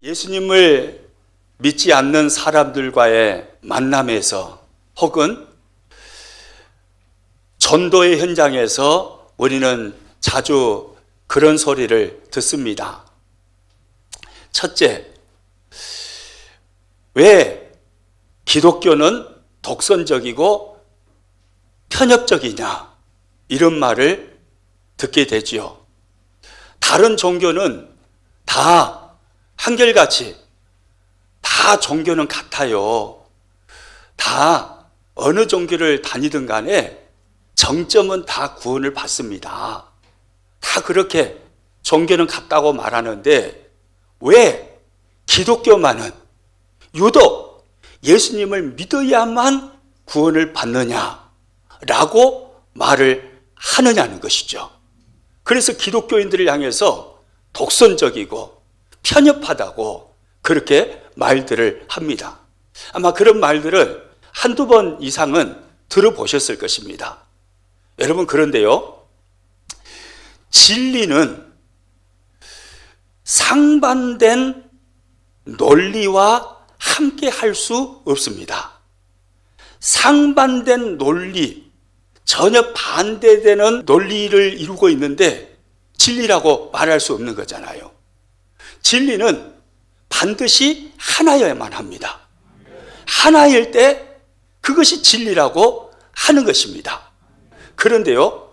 예수님을 믿지 않는 사람들과의 만남에서 혹은 전도의 현장에서 우리는 자주 그런 소리를 듣습니다. 첫째, 왜 기독교는 독선적이고 편협적이냐, 이런 말을 듣게 되지요. 다른 종교는 다 한결같이 다 종교는 같아요. 다 어느 종교를 다니든 간에 정점은 다 구원을 받습니다. 다 그렇게 종교는 같다고 말하는데 왜 기독교만은 유독 예수님을 믿어야만 구원을 받느냐라고 말을 하느냐는 것이죠. 그래서 기독교인들을 향해서 독선적이고 편협하다고 그렇게 말들을 합니다. 아마 그런 말들을 한두 번 이상은 들어보셨을 것입니다. 여러분, 그런데요, 진리는 상반된 논리와 함께 할 수 없습니다. 상반된 논리, 전혀 반대되는 논리를 이루고 있는데 진리라고 말할 수 없는 거잖아요. 진리는 반드시 하나여야만 합니다. 하나일 때 그것이 진리라고 하는 것입니다. 그런데요,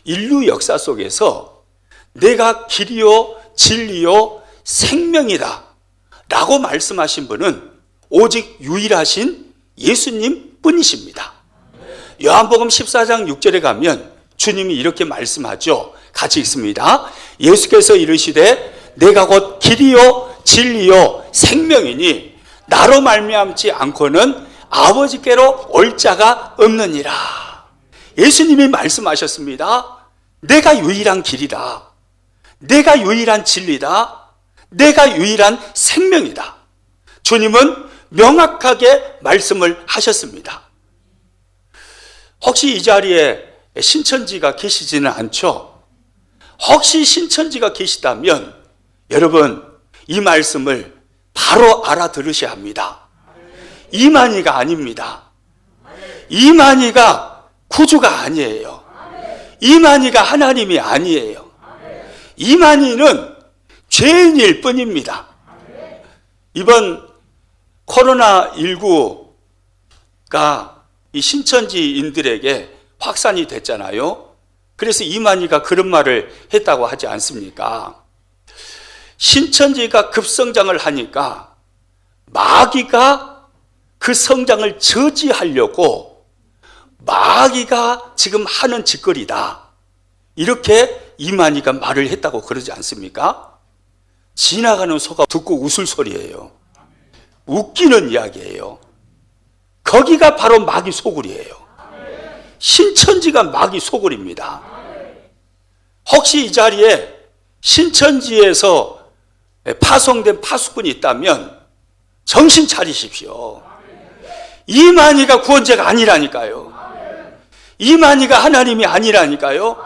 인류 역사 속에서 내가 길이요 진리요 생명이다 라고 말씀하신 분은 오직 유일하신 예수님 뿐이십니다. 요한복음 14장 6절에 가면 주님이 이렇게 말씀하죠. 같이 읽습니다. 예수께서 이르시되 내가 곧 길이요 진리요 생명이니 나로 말미암지 않고는 아버지께로 올 자가 없느니라. 예수님이 말씀하셨습니다. 내가 유일한 길이다. 내가 유일한 진리다. 내가 유일한 생명이다. 주님은 명확하게 말씀을 하셨습니다. 혹시 이 자리에 신천지가 계시지는 않죠? 혹시 신천지가 계시다면 여러분, 이 말씀을 바로 알아들으셔야 합니다. 이만희가 아닙니다. 이만희가 구주가 아니에요. 이만희가 하나님이 아니에요. 이만희는 죄인일 뿐입니다. 이번 코로나19가 이 신천지인들에게 확산이 됐잖아요. 그래서 이만희가 그런 말을 했다고 하지 않습니까? 신천지가 급성장을 하니까 마귀가 그 성장을 저지하려고 마귀가 지금 하는 짓거리다. 이렇게 이만희가 말을 했다고 그러지 않습니까? 지나가는 소가 듣고 웃을 소리예요. 웃기는 이야기예요. 거기가 바로 마귀 소굴이에요. 신천지가 마귀 소굴입니다. 혹시 이 자리에 신천지에서 파송된 파수꾼이 있다면 정신 차리십시오. 이만희가 구원자가 아니라니까요. 이만희가 하나님이 아니라니까요.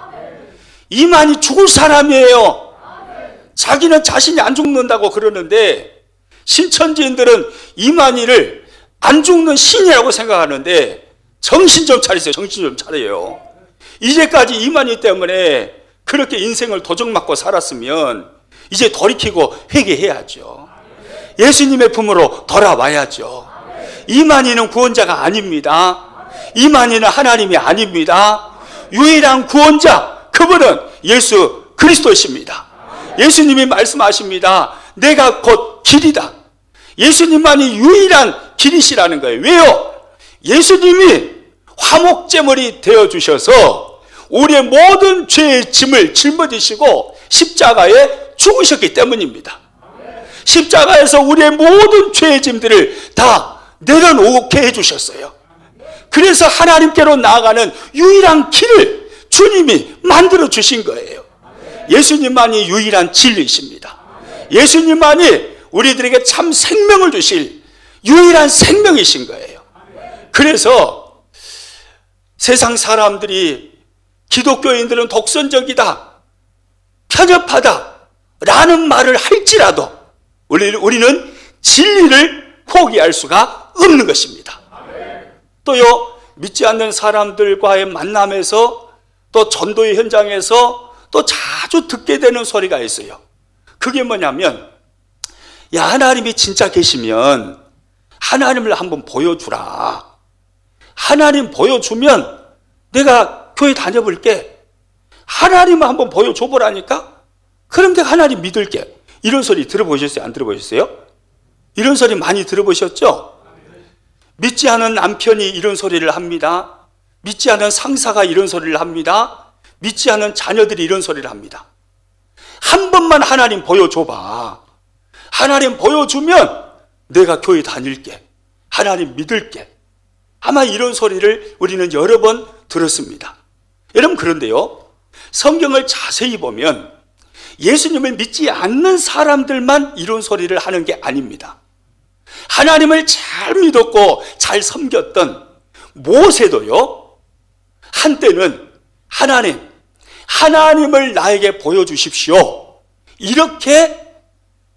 이만희 죽을 사람이에요. 자기는 자신이 안 죽는다고 그러는데 신천지인들은 이만희를 안 죽는 신이라고 생각하는데 정신 좀 차리세요. 정신 좀 차려요. 이제까지 이만희 때문에 그렇게 인생을 도적맞고 살았으면 이제 돌이키고 회개해야죠. 예수님의 품으로 돌아와야죠. 이만희는 구원자가 아닙니다. 이만희는 하나님이 아닙니다. 유일한 구원자, 그분은 예수 그리스도이십니다. 예수님이 말씀하십니다. 내가 곧 길이다. 예수님만이 유일한 길이시라는 거예요. 왜요? 예수님이 화목제물이 되어주셔서 우리의 모든 죄의 짐을 짊어지시고 십자가에 죽으셨기 때문입니다. 십자가에서 우리의 모든 죄의 짐들을 다 내려놓게 해주셨어요. 그래서 하나님께로 나아가는 유일한 길을 주님이 만들어 주신 거예요. 예수님만이 유일한 진리이십니다. 예수님만이 우리들에게 참 생명을 주실 유일한 생명이신 거예요. 그래서 세상 사람들이 기독교인들은 독선적이다, 편협하다 라는 말을 할지라도 우리는 진리를 포기할 수가 없는 것입니다. 또요, 믿지 않는 사람들과의 만남에서 또 전도의 현장에서 또 자주 듣게 되는 소리가 있어요. 그게 뭐냐면, 야, 하나님이 진짜 계시면 하나님을 한번 보여주라. 하나님 보여주면 내가 교회 다녀볼게. 하나님을 한번 보여줘보라니까? 그럼 내가 하나님 믿을게. 이런 소리 들어보셨어요? 안 들어보셨어요? 이런 소리 많이 들어보셨죠? 믿지 않은 남편이 이런 소리를 합니다. 믿지 않은 상사가 이런 소리를 합니다. 믿지 않은 자녀들이 이런 소리를 합니다. 한 번만 하나님 보여줘봐. 하나님 보여주면 내가 교회 다닐게. 하나님 믿을게. 아마 이런 소리를 우리는 여러 번 들었습니다. 여러분, 그런데요, 성경을 자세히 보면 예수님을 믿지 않는 사람들만 이런 소리를 하는 게 아닙니다. 하나님을 잘 믿었고 잘 섬겼던 모세도요, 한때는 하나님을 나에게 보여주십시오, 이렇게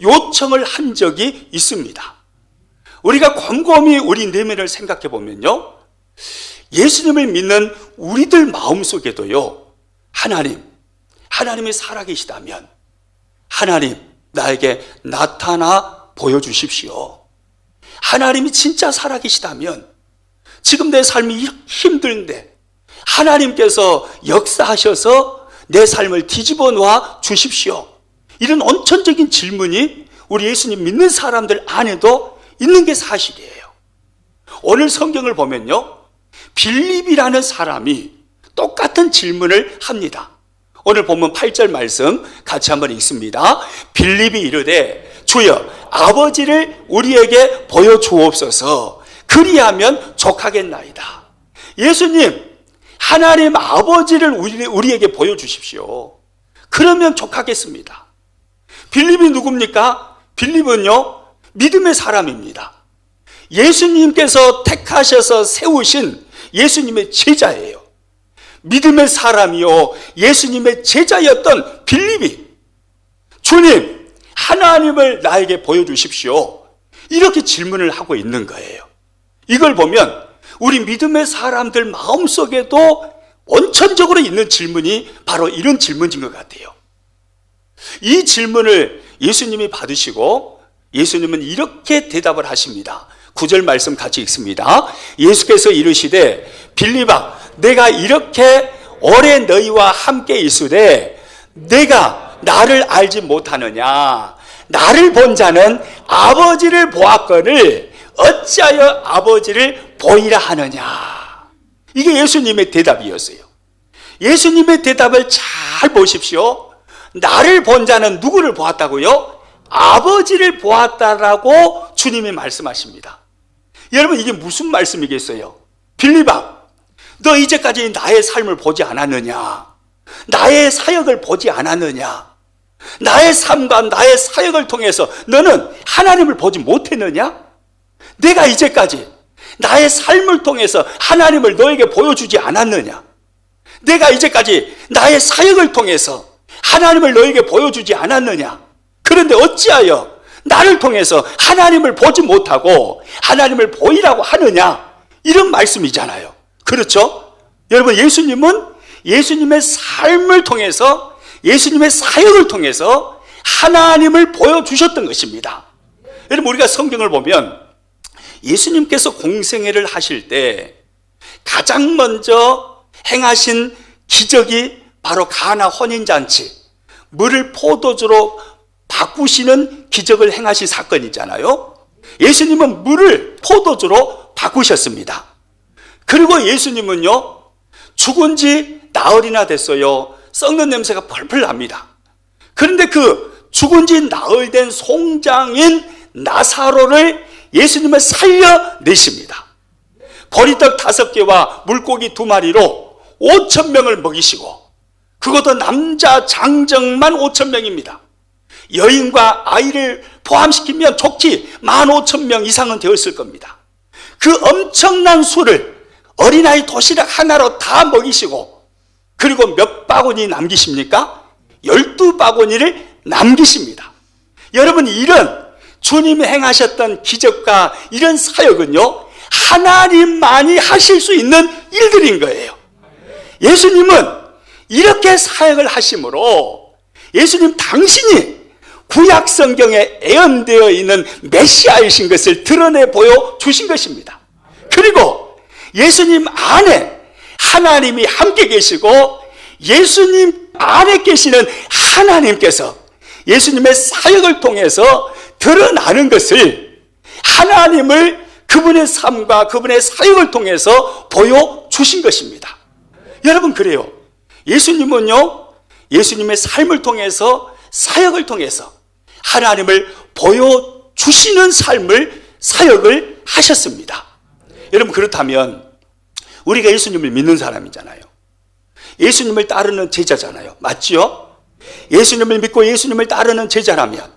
요청을 한 적이 있습니다. 우리가 곰곰이 우리 내면을 생각해 보면요, 예수님을 믿는 우리들 마음속에도요, 하나님이 살아계시다면 하나님 나에게 나타나 보여주십시오. 하나님이 진짜 살아계시다면 지금 내 삶이 이렇게 힘든데 하나님께서 역사하셔서 내 삶을 뒤집어 놓아 주십시오. 이런 원천적인 질문이 우리 예수님 믿는 사람들 안에도 있는 게 사실이에요. 오늘 성경을 보면요, 빌립이라는 사람이 똑같은 질문을 합니다. 오늘 본문 8절 말씀 같이 한번 읽습니다. 빌립이 이르되 주여 아버지를 우리에게 보여주옵소서. 그리하면 족하겠나이다. 예수님, 하나님 아버지를 우리에게 보여주십시오. 그러면 족하겠습니다. 빌립이 누굽니까? 빌립은요, 믿음의 사람입니다. 예수님께서 택하셔서 세우신 예수님의 제자예요. 믿음의 사람이요, 예수님의 제자였던 빌립이 주님, 하나님을 나에게 보여주십시오, 이렇게 질문을 하고 있는 거예요. 이걸 보면 우리 믿음의 사람들 마음속에도 원천적으로 있는 질문이 바로 이런 질문인 것 같아요. 이 질문을 예수님이 받으시고 예수님은 이렇게 대답을 하십니다. 9절 말씀 같이 읽습니다. 예수께서 이르시되 빌립아, 내가 이렇게 오래 너희와 함께 있으되 내가 나를 알지 못하느냐? 나를 본 자는 아버지를 보았거늘 어찌하여 아버지를 보이라 하느냐? 이게 예수님의 대답이었어요. 예수님의 대답을 잘 보십시오. 나를 본 자는 누구를 보았다고요? 아버지를 보았다라고 주님이 말씀하십니다. 여러분, 이게 무슨 말씀이겠어요? 빌립아, 너 이제까지 나의 삶을 보지 않았느냐? 나의 사역을 보지 않았느냐? 나의 삶과 나의 사역을 통해서 너는 하나님을 보지 못했느냐? 내가 이제까지 나의 삶을 통해서 하나님을 너에게 보여주지 않았느냐? 내가 이제까지 나의 사역을 통해서 하나님을 너에게 보여주지 않았느냐? 그런데 어찌하여 나를 통해서 하나님을 보지 못하고 하나님을 보이라고 하느냐? 이런 말씀이잖아요. 그렇죠? 여러분, 예수님은 예수님의 삶을 통해서, 예수님의 사역을 통해서 하나님을 보여주셨던 것입니다. 여러분, 우리가 성경을 보면 예수님께서 공생애를 하실 때 가장 먼저 행하신 기적이 바로 가나 혼인잔치, 물을 포도주로 바꾸시는 기적을 행하신 사건이잖아요. 예수님은 물을 포도주로 바꾸셨습니다. 그리고 예수님은요, 죽은 지 나흘이나 됐어요. 썩는 냄새가 펄펄 납니다. 그런데 그 죽은 지 나흘 된 송장인 나사로를 예수님은 살려내십니다. 보리떡 5개와 물고기 2마리로 5,000명을 먹이시고, 그것도 남자 장정만 5,000명입니다. 여인과 아이를 포함시키면 좋기 15,000명 이상은 되었을 겁니다. 그 엄청난 수를 어린아이 도시락 하나로 다 먹이시고, 그리고 몇 바구니 남기십니까? 12바구니를 남기십니다. 여러분, 이런 주님이 행하셨던 기적과 이런 사역은요, 하나님만이 하실 수 있는 일들인 거예요. 예수님은 이렇게 사역을 하심으로 예수님 당신이 구약 성경에 예언되어 있는 메시아이신 것을 드러내 보여주신 것입니다. 그리고 예수님 안에 하나님이 함께 계시고 예수님 안에 계시는 하나님께서 예수님의 사역을 통해서 드러나는 것을 하나님을 그분의 삶과 그분의 사역을 통해서 보여주신 것입니다. 여러분, 그래요. 예수님은요, 예수님의 삶을 통해서 사역을 통해서 하나님을 보여주시는 삶을 사역을 하셨습니다. 여러분, 그렇다면 우리가 예수님을 믿는 사람이잖아요. 예수님을 따르는 제자잖아요. 맞지요? 예수님을 믿고 예수님을 따르는 제자라면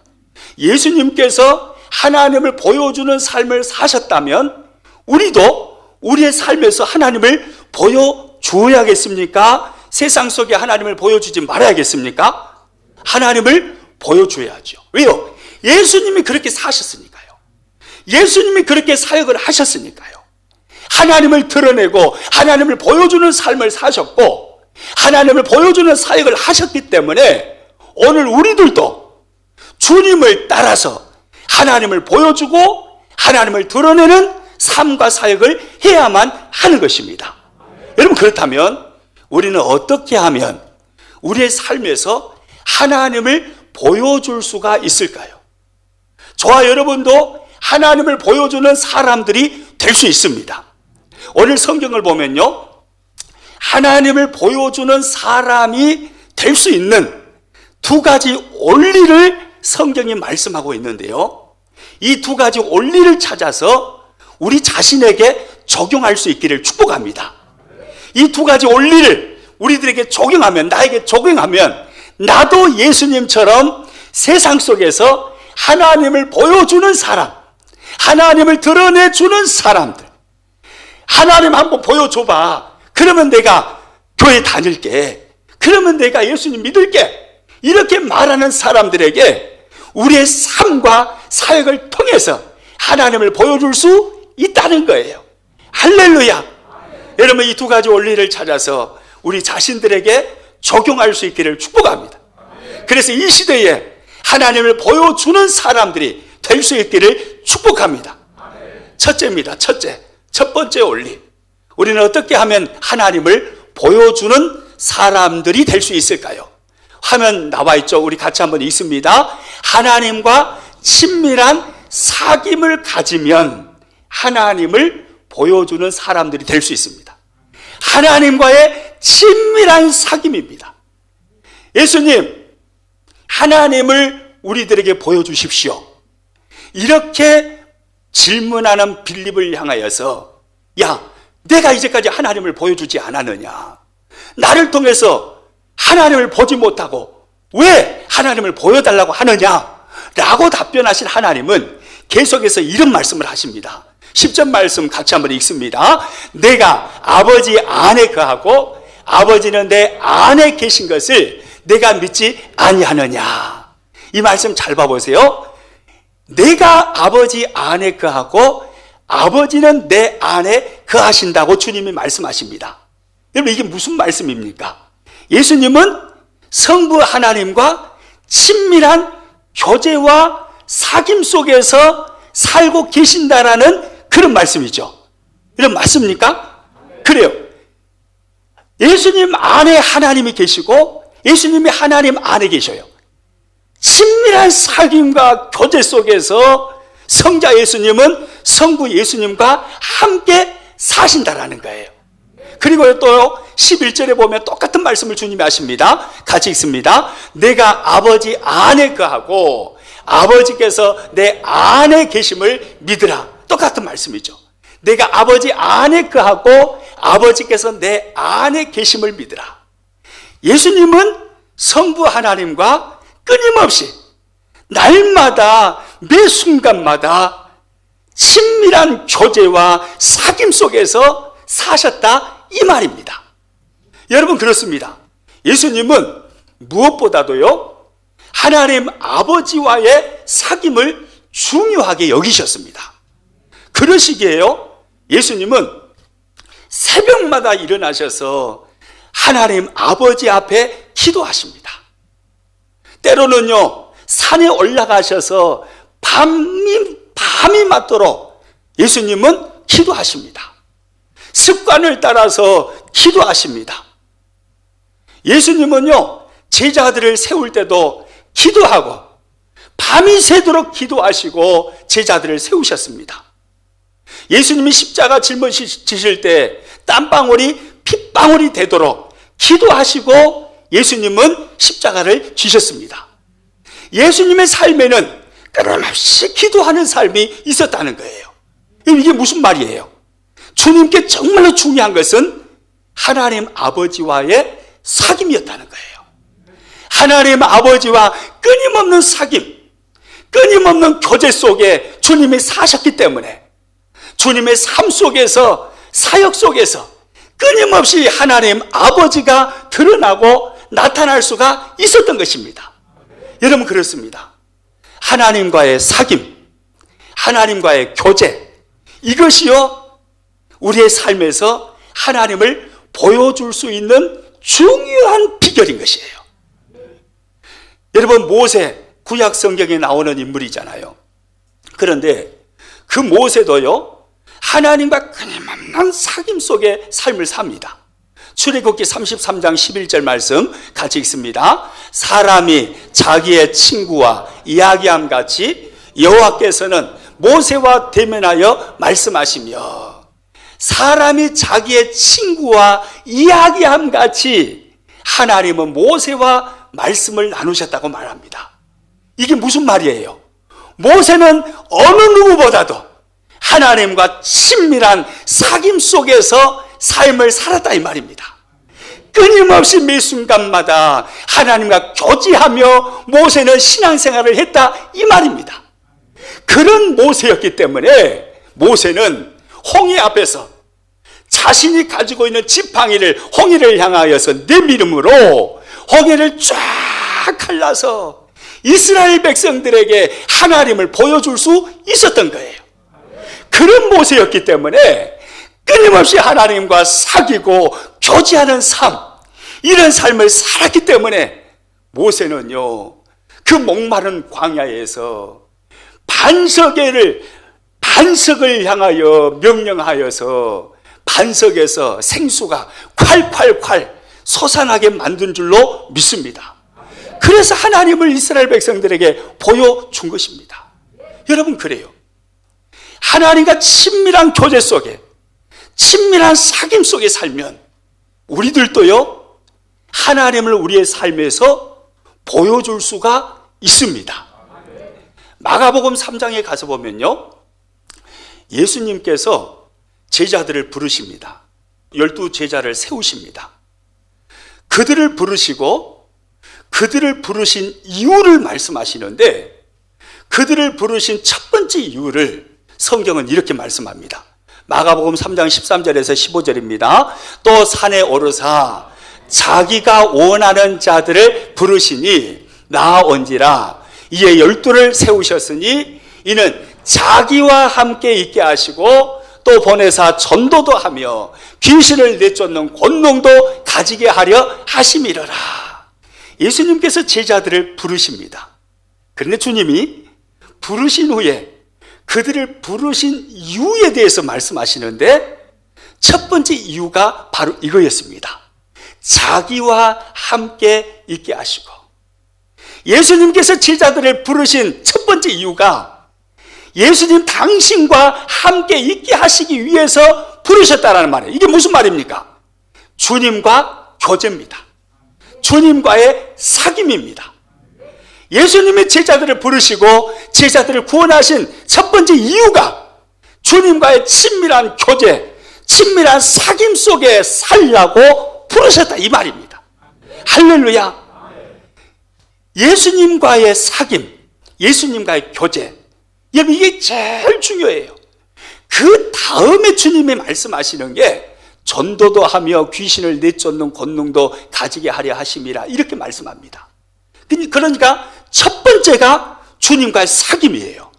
예수님께서 하나님을 보여주는 삶을 사셨다면 우리도 우리의 삶에서 하나님을 보여줘야겠습니까? 세상 속에 하나님을 보여주지 말아야겠습니까? 하나님을 보여줘야죠. 왜요? 예수님이 그렇게 사셨으니까요. 예수님이 그렇게 사역을 하셨으니까요. 하나님을 드러내고 하나님을 보여주는 삶을 사셨고 하나님을 보여주는 사역을 하셨기 때문에 오늘 우리들도 주님을 따라서 하나님을 보여주고 하나님을 드러내는 삶과 사역을 해야만 하는 것입니다. 여러분, 그렇다면 우리는 어떻게 하면 우리의 삶에서 하나님을 보여줄 수가 있을까요? 저와 여러분도 하나님을 보여주는 사람들이 될 수 있습니다. 오늘 성경을 보면요, 하나님을 보여주는 사람이 될 수 있는 두 가지 원리를 성경이 말씀하고 있는데요, 이 두 가지 원리를 찾아서 우리 자신에게 적용할 수 있기를 축복합니다. 이 두 가지 원리를 우리들에게 적용하면, 나에게 적용하면 나도 예수님처럼 세상 속에서 하나님을 보여주는 사람, 하나님을 드러내주는 사람들, 하나님 한번 보여줘봐, 그러면 내가 교회 다닐게, 그러면 내가 예수님 믿을게, 이렇게 말하는 사람들에게 우리의 삶과 사역을 통해서 하나님을 보여줄 수 있다는 거예요. 할렐루야. 여러분, 이 두 가지 원리를 찾아서 우리 자신들에게 적용할 수 있기를 축복합니다. 그래서 이 시대에 하나님을 보여주는 사람들이 될 수 있기를 축복합니다. 첫째입니다. 첫 번째 원리. 우리는 어떻게 하면 하나님을 보여주는 사람들이 될 수 있을까요? 화면 나와 있죠? 우리 같이 한번 읽습니다. 하나님과 친밀한 사귐을 가지면 하나님을 보여주는 사람들이 될 수 있습니다. 하나님과의 친밀한 사귐입니다. 예수님, 하나님을 우리들에게 보여주십시오. 이렇게 질문하는 빌립을 향하여서, 야, 내가 이제까지 하나님을 보여주지 않았느냐? 나를 통해서 하나님을 보지 못하고 왜 하나님을 보여달라고 하느냐? 라고 답변하신 하나님은 계속해서 이런 말씀을 하십니다. 10절 말씀 같이 한번 읽습니다. 내가 아버지 안에 거하고 아버지는 내 안에 계신 것을 내가 믿지 아니하느냐? 이 말씀 잘 봐보세요. 내가 아버지 안에 거하고 아버지는 내 안에 거하신다고 주님이 말씀하십니다. 여러분, 이게 무슨 말씀입니까? 예수님은 성부 하나님과 친밀한 교제와 사귐 속에서 살고 계신다라는 그런 말씀이죠. 여러분, 맞습니까? 그래요. 예수님 안에 하나님이 계시고 예수님이 하나님 안에 계셔요. 친밀한 사귐과 교제 속에서 성자 예수님은 성부 예수님과 함께 사신다라는 거예요. 그리고 또 11절에 보면 똑같은 말씀을 주님이 하십니다. 같이 읽습니다. 내가 아버지 안에 거하고 아버지께서 내 안에 계심을 믿으라. 똑같은 말씀이죠. 내가 아버지 안에 거하고 아버지께서 내 안에 계심을 믿으라. 예수님은 성부 하나님과 끊임없이 날마다 매 순간마다 친밀한 교제와 사귐 속에서 사셨다, 이 말입니다. 여러분, 그렇습니다. 예수님은 무엇보다도요, 하나님 아버지와의 사귐을 중요하게 여기셨습니다. 그러시기에요, 예수님은 새벽마다 일어나셔서 하나님 아버지 앞에 기도하십니다. 때로는요, 산에 올라가셔서 밤이 맞도록 예수님은 기도하십니다. 습관을 따라서 기도하십니다. 예수님은요, 제자들을 세울 때도 기도하고 밤이 새도록 기도하시고 제자들을 세우셨습니다. 예수님이 십자가 짊어지실 때 땀방울이 핏방울이 되도록 기도하시고 예수님은 십자가를 지셨습니다. 예수님의 삶에는 끊임없이 기도하는 삶이 있었다는 거예요. 이게 무슨 말이에요? 주님께 정말로 중요한 것은 하나님 아버지와의 사귐이었다는 거예요. 하나님 아버지와 끊임없는 사귐, 끊임없는 교제 속에 주님이 사셨기 때문에 주님의 삶 속에서, 사역 속에서 끊임없이 하나님 아버지가 드러나고 나타날 수가 있었던 것입니다. 여러분, 그렇습니다. 하나님과의 사귐, 하나님과의 교제, 이것이요, 우리의 삶에서 하나님을 보여줄 수 있는 중요한 비결인 것이에요. 여러분, 모세, 구약 성경에 나오는 인물이잖아요. 그런데 그 모세도요, 하나님과 끊임없는 사귐 속에 삶을 삽니다. 출애굽기 33장 11절 말씀 같이 읽습니다. 사람이 자기의 친구와 이야기함 같이 여호와께서는 모세와 대면하여 말씀하시며, 사람이 자기의 친구와 이야기함 같이 하나님은 모세와 말씀을 나누셨다고 말합니다. 이게 무슨 말이에요? 모세는 어느 누구보다도 하나님과 친밀한 사귐 속에서 삶을 살았다 이 말입니다. 끊임없이 매 순간마다 하나님과 교제하며 모세는 신앙생활을 했다 이 말입니다. 그런 모세였기 때문에 모세는 홍해 앞에서 자신이 가지고 있는 지팡이를 홍해를 향하여서 내밀음으로 홍해를 쫙 갈라서 이스라엘 백성들에게 하나님을 보여줄 수 있었던 거예요. 그런 모세였기 때문에 끊임없이 하나님과 사귀고 교제하는 삶, 이런 삶을 살았기 때문에 모세는요, 그 목마른 광야에서 반석을 향하여 명령하여서 반석에서 생수가 콸콸콸 솟아나게 만든 줄로 믿습니다. 그래서 하나님을 이스라엘 백성들에게 보여준 것입니다. 여러분, 그래요. 하나님과 친밀한 교제 속에, 친밀한 사귐 속에 살면 우리들도요, 하나님을 우리의 삶에서 보여줄 수가 있습니다. 마가복음 3장에 가서 보면요, 예수님께서 제자들을 부르십니다. 12 제자를 세우십니다. 그들을 부르시고 그들을 부르신 이유를 말씀하시는데, 그들을 부르신 첫 번째 이유를 성경은 이렇게 말씀합니다. 마가복음 3장 13절에서 15절입니다. 또 산에 오르사 자기가 원하는 자들을 부르시니 나아온지라. 이에 12를 세우셨으니 이는 자기와 함께 있게 하시고 또 보내사 전도도 하며 귀신을 내쫓는 권능도 가지게 하려 하심이러라. 예수님께서 제자들을 부르십니다. 그런데 주님이 부르신 후에 그들을 부르신 이유에 대해서 말씀하시는데, 첫 번째 이유가 바로 이거였습니다. 자기와 함께 있게 하시고, 예수님께서 제자들을 부르신 첫 번째 이유가 예수님 당신과 함께 있게 하시기 위해서 부르셨다는 말이에요. 이게 무슨 말입니까? 주님과 교제입니다. 주님과의 사귐입니다. 예수님이 제자들을 부르시고 제자들을 구원하신 첫 번째 이유가 주님과의 친밀한 교제, 친밀한 사귐 속에 살라고 부르셨다 이 말입니다. 할렐루야. 예수님과의 사귐, 예수님과의 교제, 여러분, 이게 제일 중요해요. 그 다음에 주님이 말씀하시는 게 전도도 하며 귀신을 내쫓는 권능도 가지게 하려 하심이라, 이렇게 말씀합니다. 그러니까 첫 번째가 주님과의 사귐이에요.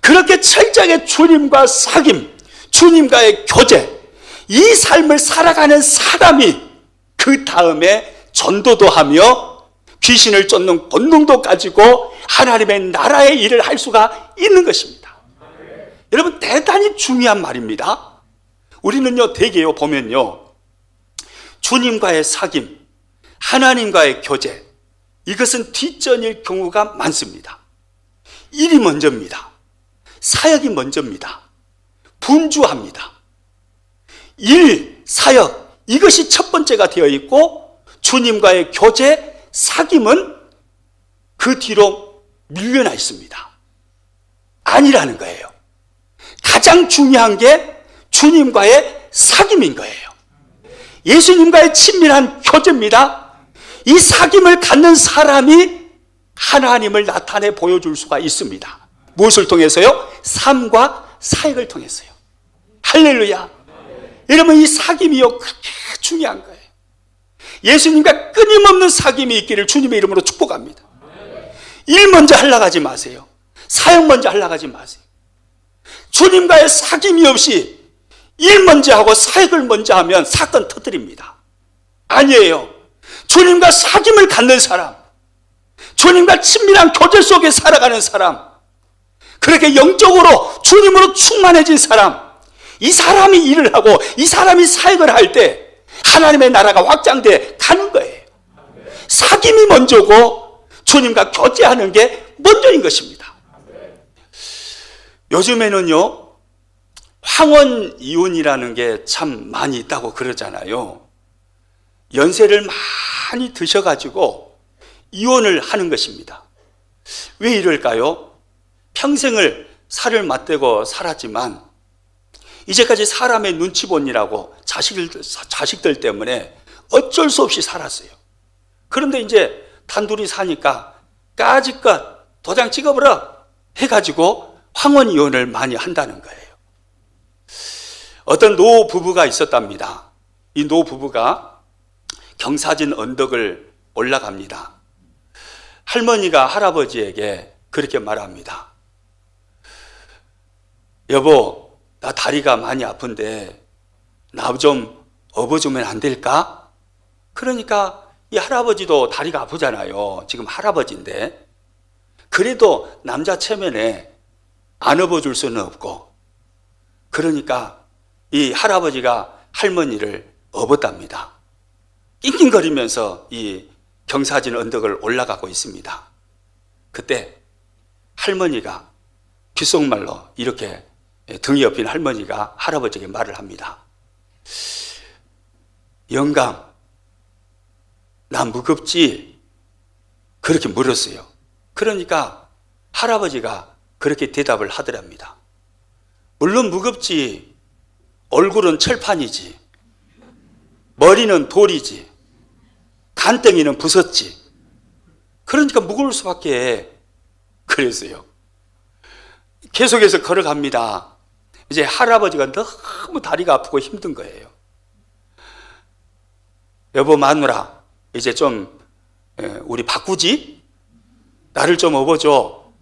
그렇게 철저하게 주님과 사귐, 주님과의 교제, 이 삶을 살아가는 사람이 그 다음에 전도도 하며 귀신을 쫓는 본능도 가지고 하나님의 나라의 일을 할 수가 있는 것입니다. 여러분, 대단히 중요한 말입니다. 우리는요, 대개요 보면요, 주님과의 사귐, 하나님과의 교제, 이것은 뒷전일 경우가 많습니다. 일이 먼저입니다. 사역이 먼저입니다. 분주합니다. 일, 사역, 이것이 첫 번째가 되어 있고 주님과의 교제, 사귐은 그 뒤로 밀려나 있습니다. 아니라는 거예요. 가장 중요한 게 주님과의 사귐인 거예요. 예수님과의 친밀한 교제입니다. 이 사귐을 갖는 사람이 하나님을 나타내 보여줄 수가 있습니다. 무엇을 통해서요? 삶과 사역을 통해서요. 할렐루야. 여러분, 이 사귐이요, 그렇게 중요한 거예요. 예수님과 끊임없는 사귐이 있기를 주님의 이름으로 축복합니다. 일 먼저 하려고 하지 마세요. 사역 먼저 하려고 하지 마세요. 주님과의 사귐이 없이 일 먼저 하고 사역을 먼저 하면 사건 터뜨립니다. 아니에요. 주님과 사귐을 갖는 사람, 주님과 친밀한 교제 속에 살아가는 사람, 그렇게 영적으로 주님으로 충만해진 사람, 이 사람이 일을 하고 이 사람이 사역을 할 때 하나님의 나라가 확장돼 가는 거예요. 사귐이 먼저고 주님과 교제하는 게 먼저인 것입니다. 요즘에는요, 황혼 이혼이라는 게 참 많이 있다고 그러잖아요. 연세를 많이 드셔가지고 이혼을 하는 것입니다. 왜 이럴까요? 평생을 살을 맞대고 살았지만 이제까지 사람의 눈치 보느라고 자식들 때문에 어쩔 수 없이 살았어요. 그런데 이제 단둘이 사니까 까짓것 도장 찍어버려 해가지고 황혼 이혼을 많이 한다는 거예요. 어떤 노 부부가 있었답니다. 이 노 부부가 경사진 언덕을 올라갑니다. 할머니가 할아버지에게 그렇게 말합니다. 여보, 나 다리가 많이 아픈데 나 좀 업어주면 안 될까? 그러니까 이 할아버지도 다리가 아프잖아요. 지금 할아버지인데. 그래도 남자 체면에 안 업어줄 수는 없고, 그러니까 이 할아버지가 할머니를 업었답니다. 낑낑거리면서 이 경사진 언덕을 올라가고 있습니다. 그때 할머니가 귓속말로 이렇게, 등이 엎인 할머니가 할아버지에게 말을 합니다. 영감, 나 무겁지? 그렇게 물었어요. 그러니까 할아버지가 그렇게 대답을 하더랍니다. 물론 무겁지. 얼굴은 철판이지. 머리는 돌이지. 간덩이는 부쉈지. 그러니까 무거울 수밖에. 그랬어요. 계속해서 걸어갑니다. 이제 할아버지가 너무 다리가 아프고 힘든 거예요. 여보, 마누라, 이제 좀 우리 바꾸지? 나를 좀 업어줘.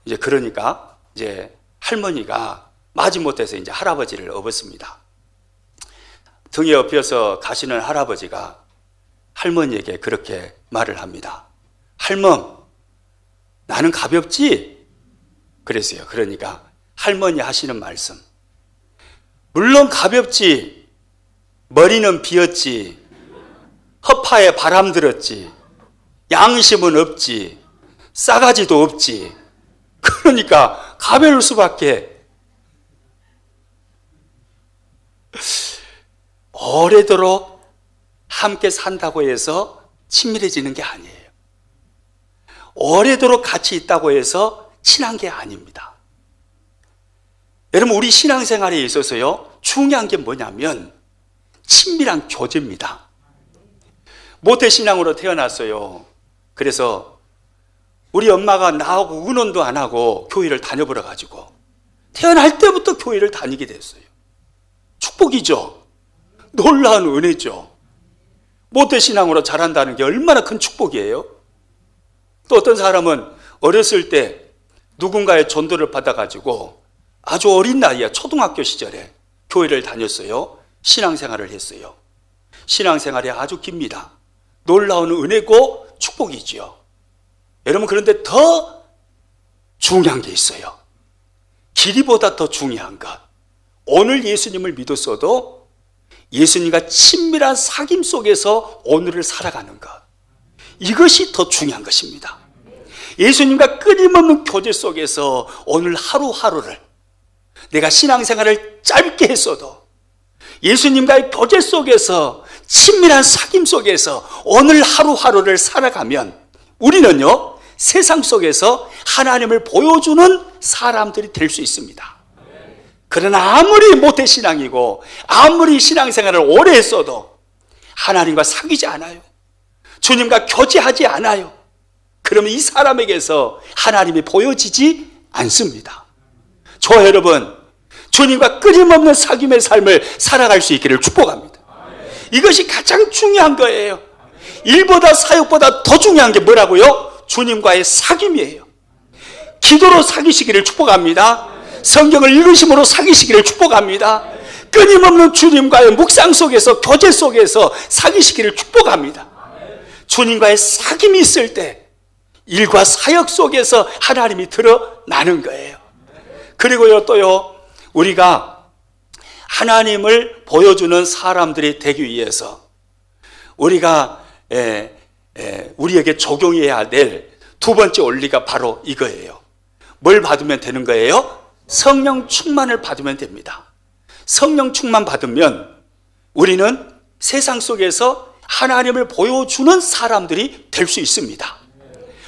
이제 그러니까 이제 할머니가 마지못해서 이제 할아버지를 업었습니다. 등에 엎여서 가시는 할아버지가 할머니에게 그렇게 말을 합니다. 할멈, 나는 가볍지? 그랬어요. 그러니까 할머니 하시는 말씀. 물론 가볍지. 머리는 비었지. 허파에 바람 들었지. 양심은 없지. 싸가지도 없지. 그러니까 가벼울 수밖에. 오래도록 함께 산다고 해서 친밀해지는 게 아니에요. 오래도록 같이 있다고 해서 친한 게 아닙니다. 여러분, 우리 신앙생활에 있어서요, 중요한 게 뭐냐면 친밀한 교제입니다. 모태신앙으로 태어났어요. 그래서 우리 엄마가 나하고 의논도 안 하고 교회를 다녀버려 가지고 태어날 때부터 교회를 다니게 됐어요. 축복이죠. 놀라운 은혜죠. 모태신앙으로 자란다는 게 얼마나 큰 축복이에요. 또 어떤 사람은 어렸을 때 누군가의 전도를 받아가지고 아주 어린 나이에 초등학교 시절에 교회를 다녔어요. 신앙생활을 했어요. 신앙생활이 아주 깁니다. 놀라운 은혜고 축복이지요. 여러분, 그런데 더 중요한 게 있어요. 길이보다 더 중요한 것. 오늘 예수님을 믿었어도 예수님과 친밀한 사귐 속에서 오늘을 살아가는 것. 이것이 더 중요한 것입니다. 예수님과 끊임없는 교제 속에서 오늘 하루하루를, 내가 신앙생활을 짧게 했어도 예수님과의 교제 속에서, 친밀한 사귐 속에서 오늘 하루하루를 살아가면 우리는요, 세상 속에서 하나님을 보여주는 사람들이 될 수 있습니다. 그러나 아무리 모태신앙이고 아무리 신앙생활을 오래 했어도 하나님과 사귀지 않아요. 주님과 교제하지 않아요. 그러면 이 사람에게서 하나님이 보여지지 않습니다. 저와 여러분, 주님과 끊임없는 사귐의 삶을 살아갈 수 있기를 축복합니다. 이것이 가장 중요한 거예요. 일보다 사역보다 더 중요한 게 뭐라고요? 주님과의 사귐이에요. 기도로 사귀시기를 축복합니다. 성경을 읽으심으로 사귀시기를 축복합니다. 끊임없는 주님과의 묵상 속에서, 교제 속에서 사귀시기를 축복합니다. 주님과의 사귐이 있을 때 일과 사역 속에서 하나님이 드러나는 거예요. 그리고요, 또요, 우리가 하나님을 보여주는 사람들이 되기 위해서 우리가 우리에게 적용해야 될 두 번째 원리가 바로 이거예요. 뭘 받으면 되는 거예요? 성령 충만을 받으면 됩니다. 성령 충만 받으면 우리는 세상 속에서 하나님을 보여주는 사람들이 될 수 있습니다.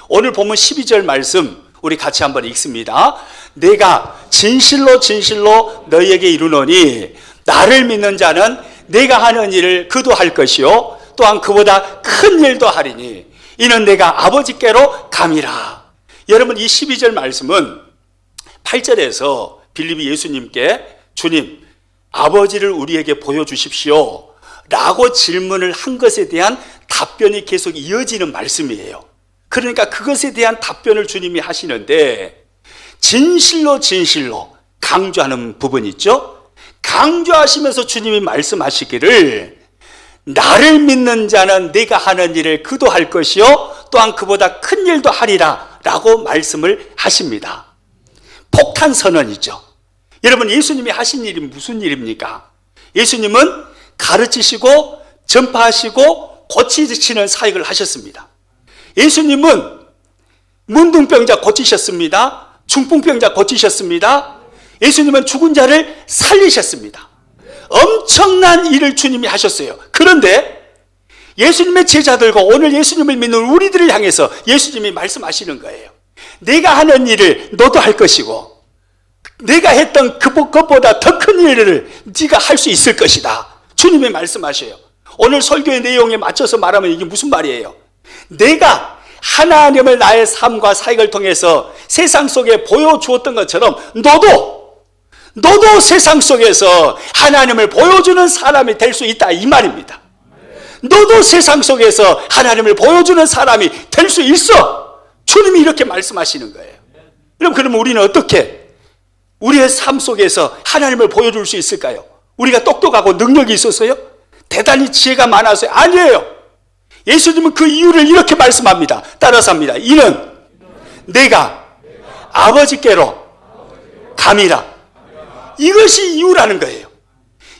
오늘 보면 12절 말씀 우리 같이 한번 읽습니다. 내가 진실로 진실로 너희에게 이르노니 나를 믿는 자는 내가 하는 일을 그도 할 것이요 또한 그보다 큰 일도 하리니 이는 내가 아버지께로 감이라. 여러분, 이 12절 말씀은 8절에서 빌립이 예수님께 주님, 아버지를 우리에게 보여주십시오 라고 질문을 한 것에 대한 답변이 계속 이어지는 말씀이에요. 그러니까 그것에 대한 답변을 주님이 하시는데, 진실로 진실로 강조하는 부분이 있죠. 강조하시면서 주님이 말씀하시기를 나를 믿는 자는 내가 하는 일을 그도 할 것이요 또한 그보다 큰 일도 하리라 라고 말씀을 하십니다. 폭탄 선언이죠. 여러분, 예수님이 하신 일이 무슨 일입니까? 예수님은 가르치시고 전파하시고 고치시는 사역을 하셨습니다. 예수님은 문둥병자 고치셨습니다. 중풍병자 고치셨습니다. 예수님은 죽은 자를 살리셨습니다. 엄청난 일을 주님이 하셨어요. 그런데 예수님의 제자들과 오늘 예수님을 믿는 우리들을 향해서 예수님이 말씀하시는 거예요. 내가 하는 일을 너도 할 것이고 내가 했던 그것보다 더 큰 일을 네가 할 수 있을 것이다. 주님이 말씀하셔요. 오늘 설교의 내용에 맞춰서 말하면 이게 무슨 말이에요? 내가 하나님을 나의 삶과 사역을 통해서 세상 속에 보여주었던 것처럼 너도 세상 속에서 하나님을 보여주는 사람이 될 수 있다, 이 말입니다. 너도 세상 속에서 하나님을 보여주는 사람이 될 수 있어. 주님이 이렇게 말씀하시는 거예요. 그러면 우리는 어떻게 우리의 삶 속에서 하나님을 보여줄 수 있을까요? 우리가 똑똑하고 능력이 있어서요? 대단히 지혜가 많아서요? 아니에요. 예수님은 그 이유를 이렇게 말씀합니다. 따라서 합니다. 이는 내가 아버지께로 감이라. 이것이 이유라는 거예요.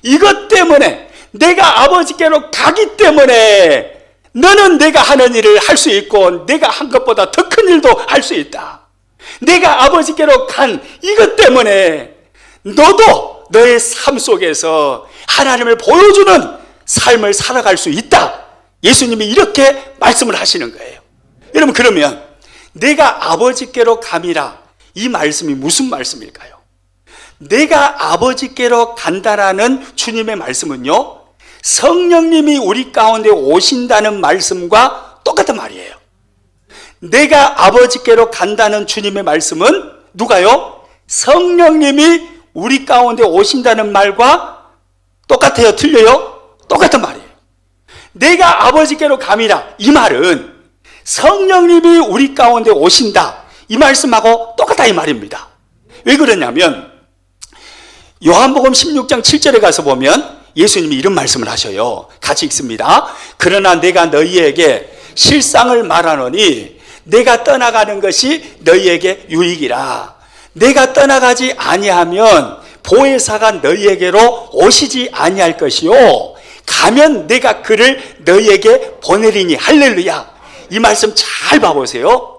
이것 때문에, 내가 아버지께로 가기 때문에 너는 내가 하는 일을 할 수 있고 내가 한 것보다 더 큰 일도 할 수 있다. 내가 아버지께로 간 이것 때문에 너도 너의 삶 속에서 하나님을 보여주는 삶을 살아갈 수 있다. 예수님이 이렇게 말씀을 하시는 거예요. 여러분, 그러면 내가 아버지께로 감이라, 이 말씀이 무슨 말씀일까요? 내가 아버지께로 간다라는 주님의 말씀은요, 성령님이 우리 가운데 오신다는 말씀과 똑같은 말이에요. 내가 아버지께로 간다는 주님의 말씀은 누가요? 성령님이 우리 가운데 오신다는 말과 똑같아요? 틀려요? 똑같은 말이에요. 내가 아버지께로 감이라, 이 말은 성령님이 우리 가운데 오신다, 이 말씀하고 똑같다 이 말입니다. 왜 그러냐면 요한복음 16장 7절에 가서 보면 예수님이 이런 말씀을 하셔요. 같이 읽습니다. 그러나 내가 너희에게 실상을 말하노니 내가 떠나가는 것이 너희에게 유익이라. 내가 떠나가지 아니하면 보혜사가 너희에게로 오시지 아니할 것이요 가면 내가 그를 너희에게 보내리니. 할렐루야. 이 말씀 잘 봐보세요.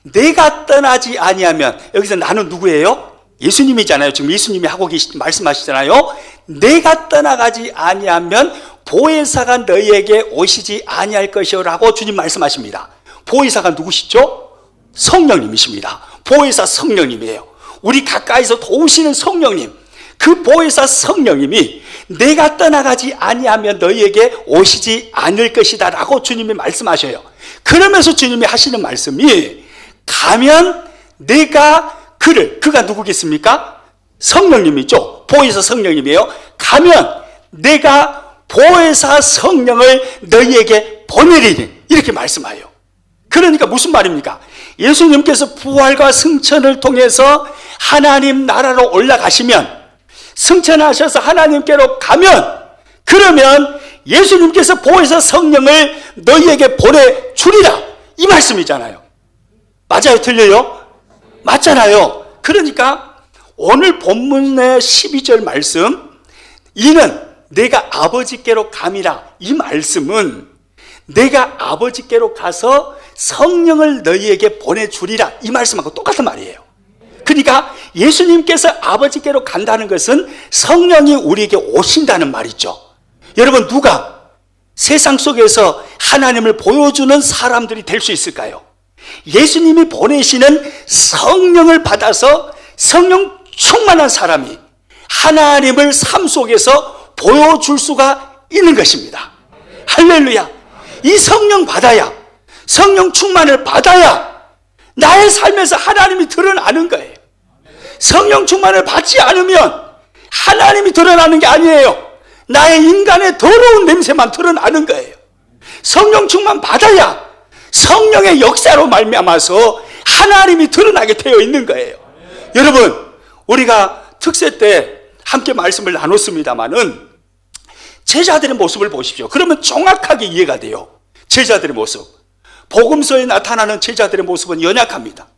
내가 떠나지 아니하면, 여기서 나는 누구예요? 예수님이잖아요. 지금 예수님이 하고 말씀하시잖아요. 내가 떠나가지 아니하면 보혜사가 너희에게 오시지 아니할 것이라고 주님 말씀하십니다. 보혜사가 누구시죠? 성령님이십니다. 보혜사 성령님이에요. 우리 가까이서 도우시는 성령님. 그 보혜사 성령님이 내가 떠나가지 아니하면 너희에게 오시지 않을 것이다 라고 주님이 말씀하셔요. 그러면서 주님이 하시는 말씀이 가면 내가 그가 누구겠습니까? 성령님이죠. 보혜사 성령님이에요. 가면 내가 보혜사 성령을 너희에게 보내리니. 이렇게 말씀하여. 그러니까 무슨 말입니까? 예수님께서 부활과 승천을 통해서 하나님 나라로 올라가시면, 승천하셔서 하나님께로 가면, 그러면 예수님께서 보혜사 성령을 너희에게 보내주리라. 이 말씀이잖아요. 맞아요? 틀려요? 맞잖아요. 그러니까 오늘 본문의 12절 말씀, 이는 내가 아버지께로 감이라. 이 말씀은 내가 아버지께로 가서 성령을 너희에게 보내주리라. 이 말씀하고 똑같은 말이에요. 그러니까 예수님께서 아버지께로 간다는 것은 성령이 우리에게 오신다는 말이죠. 여러분, 누가 세상 속에서 하나님을 보여주는 사람들이 될 수 있을까요? 예수님이 보내시는 성령을 받아서 성령 충만한 사람이 하나님을 삶 속에서 보여줄 수가 있는 것입니다. 할렐루야. 이 성령 받아야, 성령 충만을 받아야 나의 삶에서 하나님이 드러나는 거예요. 성령 충만을 받지 않으면 하나님이 드러나는 게 아니에요. 나의 인간의 더러운 냄새만 드러나는 거예요. 성령 충만 받아야 성령의 역사로 말미암아서 하나님이 드러나게 되어 있는 거예요. 여러분, 우리가 특세 때 함께 말씀을 나눴습니다마는 제자들의 모습을 보십시오. 그러면 정확하게 이해가 돼요. 제자들의 모습. 복음서에 나타나는 제자들의 모습은 연약합니다.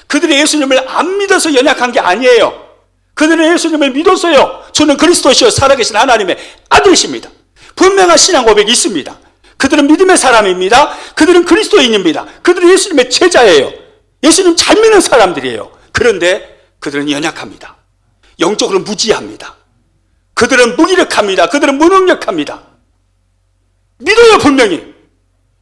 그들이 예수님을 안 믿어서 연약한 게 아니에요. 그들은 예수님을 믿었어요. 저는 그리스도시요 살아계신 하나님의 아들이십니다. 분명한 신앙 고백이 있습니다. 그들은 믿음의 사람입니다. 그들은 그리스도인입니다. 그들은 예수님의 제자예요. 예수님 잘 믿는 사람들이에요. 그런데 그들은 연약합니다. 영적으로 무지합니다. 그들은 무기력합니다. 그들은 무능력합니다. 믿어요, 분명히.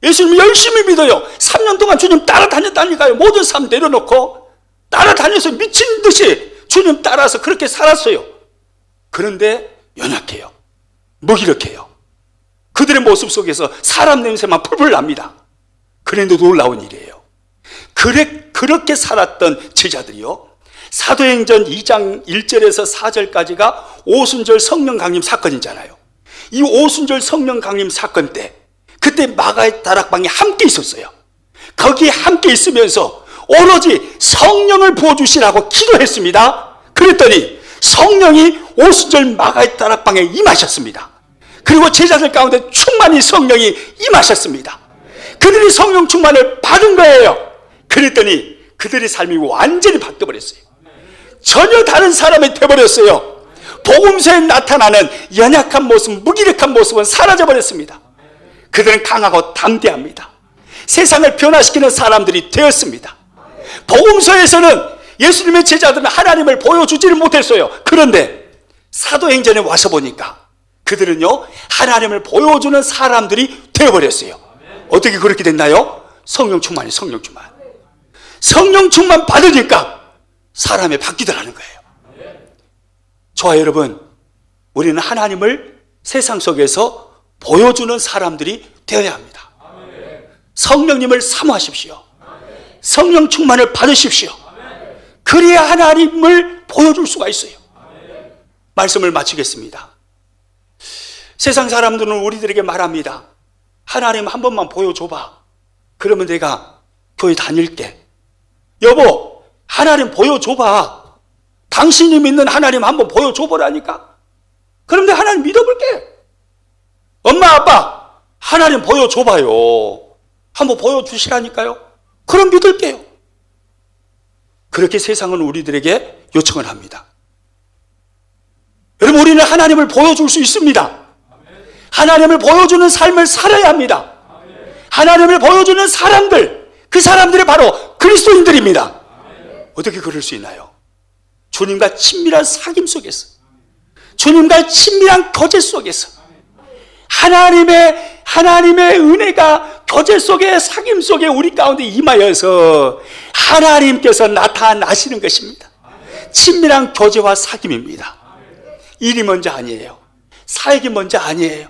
예수님 열심히 믿어요. 3년 동안 주님 따라다녔다니까요. 모든 삶 내려놓고 따라다녀서 미친 듯이 주님 따라서 그렇게 살았어요. 그런데 연약해요. 무기력해요. 그들의 모습 속에서 사람 냄새만 풀풀 납니다. 그런데 놀라운 일이에요. 그렇게 살았던 제자들이요, 사도행전 2장 1절에서 4절까지가 오순절 성령 강림 사건이잖아요. 이 오순절 성령 강림 사건 때 그때 마가의 다락방에 함께 있었어요. 거기에 함께 있으면서 오로지 성령을 부어주시라고 기도했습니다. 그랬더니 성령이 오순절 마가의 다락방에 임하셨습니다. 그리고 제자들 가운데 충만히 성령이 임하셨습니다. 그들이 성령 충만을 받은 거예요. 그랬더니 그들의 삶이 완전히 바뀌어버렸어요. 전혀 다른 사람이 되어버렸어요. 복음서에 나타나는 연약한 모습, 무기력한 모습은 사라져버렸습니다. 그들은 강하고 담대합니다. 세상을 변화시키는 사람들이 되었습니다. 복음서에서는 예수님의 제자들은 하나님을 보여주지를 못했어요. 그런데 사도행전에 와서 보니까 그들은요, 하나님을 보여주는 사람들이 되어버렸어요. 어떻게 그렇게 됐나요? 성령 충만이 성령 충만. 성령 충만 받으니까 사람이 바뀌더라는 거예요. 저와 여러분, 우리는 하나님을 세상 속에서 보여주는 사람들이 되어야 합니다. 성령님을 사모하십시오. 성령 충만을 받으십시오. 그래야 하나님을 보여줄 수가 있어요. 말씀을 마치겠습니다. 세상 사람들은 우리들에게 말합니다. 하나님 한 번만 보여줘봐. 그러면 내가 교회 다닐게. 여보, 하나님 보여줘봐. 당신이 믿는 하나님 한번 보여줘보라니까. 그럼 내가 하나님 믿어볼게. 엄마, 아빠, 하나님 보여줘봐요. 한번 보여주시라니까요. 그럼 믿을게요. 그렇게 세상은 우리들에게 요청을 합니다. 여러분, 우리는 하나님을 보여줄 수 있습니다. 하나님을 보여주는 삶을 살아야 합니다. 하나님을 보여주는 사람들, 그 사람들이 바로 그리스도인들입니다. 어떻게 그럴 수 있나요? 주님과 친밀한 사귐 속에서, 주님과 친밀한 교제 속에서, 하나님의 은혜가 교제 속에, 사귐 속에 우리 가운데 임하여서 하나님께서 나타나시는 것입니다. 친밀한 교제와 사귐입니다. 일이 먼저 아니에요. 사역이 먼저 아니에요.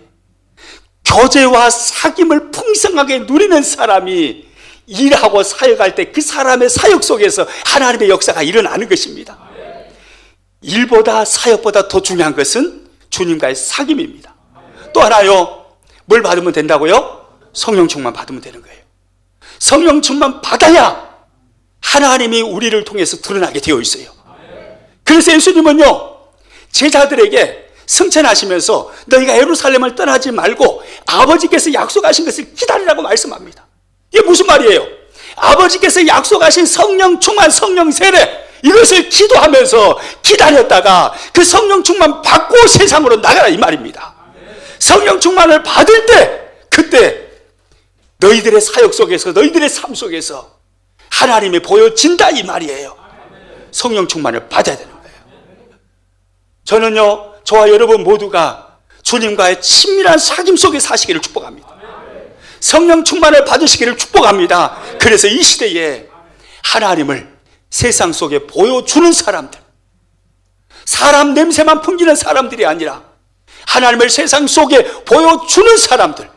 교제와 사귐을 풍성하게 누리는 사람이 일하고 사역할 때 그 사람의 사역 속에서 하나님의 역사가 일어나는 것입니다. 일보다 사역보다 더 중요한 것은 주님과의 사귐입니다. 또 하나요, 뭘 받으면 된다고요? 성령 충만 받으면 되는 거예요. 성령 충만 받아야 하나님이 우리를 통해서 드러나게 되어 있어요. 그래서 예수님은요, 제자들에게 승천하시면서 너희가 예루살렘을 떠나지 말고 아버지께서 약속하신 것을 기다리라고 말씀합니다. 이게 무슨 말이에요? 아버지께서 약속하신 성령 충만, 성령 세례, 이것을 기도하면서 기다렸다가 그 성령 충만 받고 세상으로 나가라, 이 말입니다. 성령 충만을 받을 때, 그때 너희들의 사역 속에서, 너희들의 삶 속에서 하나님이 보여진다, 이 말이에요. 성령 충만을 받아야 되는 거예요. 저는요, 저와 여러분 모두가 주님과의 친밀한 사귐 속에 사시기를 축복합니다. 성령 충만을 받으시기를 축복합니다. 그래서 이 시대에 하나님을 세상 속에 보여주는 사람들, 사람 냄새만 풍기는 사람들이 아니라 하나님을 세상 속에 보여주는 사람들,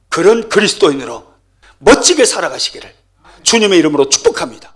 그런 그리스도인으로 멋지게 살아가시기를 주님의 이름으로 축복합니다.